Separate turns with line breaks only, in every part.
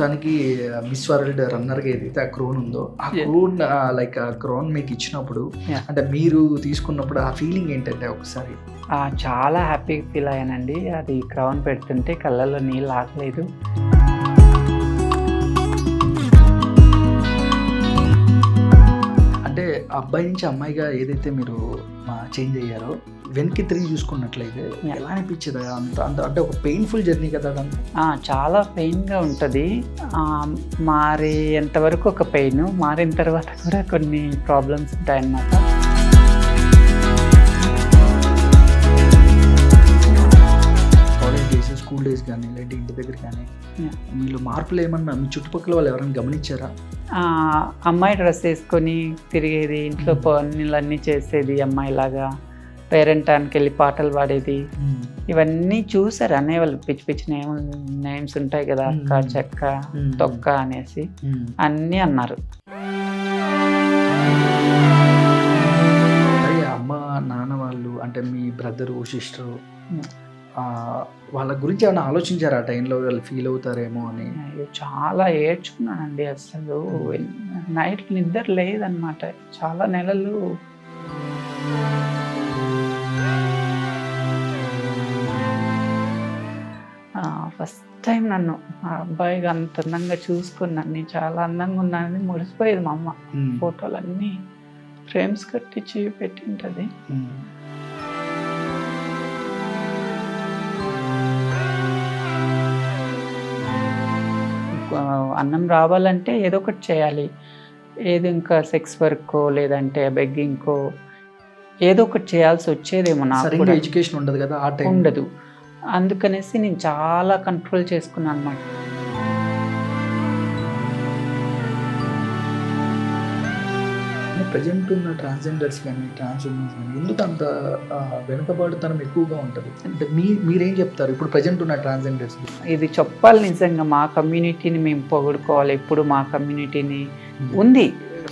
మొత్తానికి miss world రన్నర్‌గా ఏదైతే ఆ క్రోన్ ఉందో, ఆ క్రోన్ లైక్ ఆ క్రౌన్ మీకు ఇచ్చినప్పుడు అంటే మీరు తీసుకున్నప్పుడు ఆ ఫీలింగ్ ఏంటంటే ఒకసారి?
చాలా హ్యాపీగా ఫీల్ అయ్యానండి. అది క్రౌన్ పెడుతుంటే కళ్ళల్లో నీళ్ళు ఆగలేదు.
అంటే అబ్బాయి నుంచి అమ్మాయిగా ఏదైతే మీరు చేంజ్ అయ్యారో, వెనక్కి తిరిగి చూసుకున్నట్లయితే ఎలా అనిపించేది? అంత అంత అంటే ఒక పెయిన్‌ఫుల్ జర్నీ కదా అదంతా?
చాలా పెయిన్‌గా ఉంటది. మారేంత వరకు ఒక పెయిను. మారిన తర్వాత కూడా కొన్ని ప్రాబ్లమ్స్ ఉంటాయన్నమాట.
కాలేజ్ డేస్, స్కూల్ డేస్ కానీ, లేదంటే ఇంటి దగ్గర కానీ మీలో మార్పులు ఏమన్నా మీ చుట్టుపక్కల వాళ్ళు ఎవరైనా గమనించారా?
అమ్మాయి డ్రెస్ వేసుకొని తిరిగేది, ఇంట్లో పనులన్నీ చేసేది అమ్మాయిలాగా, పేరెంటానికి వెళ్ళి పాటలు పాడేది. ఇవన్నీ చూసారు అనేవాళ్ళు. పిచ్చి పిచ్చి నేమ్స్ ఉంటాయి కదా, అక్క, చెక్క, తొక్క అనేసి అన్నీ అన్నారు.
అమ్మ నాన్న వాళ్ళు అంటే మీ బ్రదరు సిస్టరు వాళ్ళ గురించి ఏమైనా ఆలోచించారా ఆ టైంలో? వాళ్ళు ఫీల్ అవుతారేమో అని?
చాలా ఏడ్చుకున్నానండి. అసలు నైట్ నిద్ర లేదనమాట చాలా నెలలు. ఫస్ట్ టైం నన్ను ఆ అబ్బాయిగా అంత అందంగా చూసుకున్నాను. నేను చాలా అందంగా ఉన్నానని మురిసిపోయేది మా అమ్మ. ఫోటోలన్నీ ఫ్రేమ్స్ కట్టించి పెట్టింటది. అన్నం రావాలంటే ఏదో ఒకటి చేయాలి. ఏదో ఇంకా సెక్స్ వర్కో లేదంటే బెగ్గింగ్‌కో ఏదో ఒకటి చేయాల్సి వచ్చేదేమో నాకు కూడా.
ఎడ్యుకేషన్ ఉండదు కదా ఆ టైం.
ఉండదు. అందుకనేసి నేను చాలా కంట్రోల్ చేసుకున్నాను అన్నమాట.
ప్రెజెంట్ ఉన్న ట్రాన్స్‌జెండర్స్ కానీ, ట్రాన్స్ ఉమెన్స్ కానీ ఎందుకు అంత వెనుకబాటుతనం ఎక్కువగా ఉంటుంది? అంటే మీరేం చెప్తారు ఇప్పుడు ప్రెజెంట్ ఉన్న ట్రాన్స్‌జెండర్స్?
ఇది చెప్పాలి నిజంగా. మా కమ్యూనిటీని మేము పొగుడుకోవాలి. ఎప్పుడు మా కమ్యూనిటీని ఉంది.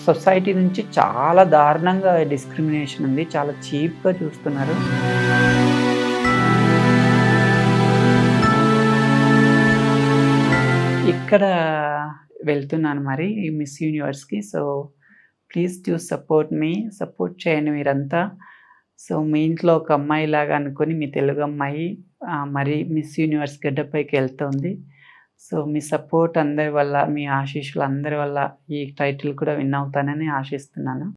సొసైటీ నుంచి చాలా దారుణంగా డిస్క్రిమినేషన్ ఉంది. చాలా చీప్‌గా చూస్తున్నారు. ఇక్కడ వెళ్తున్నాను మరి మిస్ యూనివర్స్‌కి. So please do support me. Support చేయండి మీరంతా. సో మీ ఇంట్లో ఒక అమ్మాయిలాగా అనుకొని మీ తెలుగు అమ్మాయి మరి మిస్ యూనివర్స్ గడ్డపైకి వెళ్తుంది. సో మీ సపోర్ట్ అందరి వల్ల, మీ ఆశీస్సులు అందరి వల్ల ఈ టైటిల్ కూడా విన్ అవుతానని ఆశిస్తున్నాను.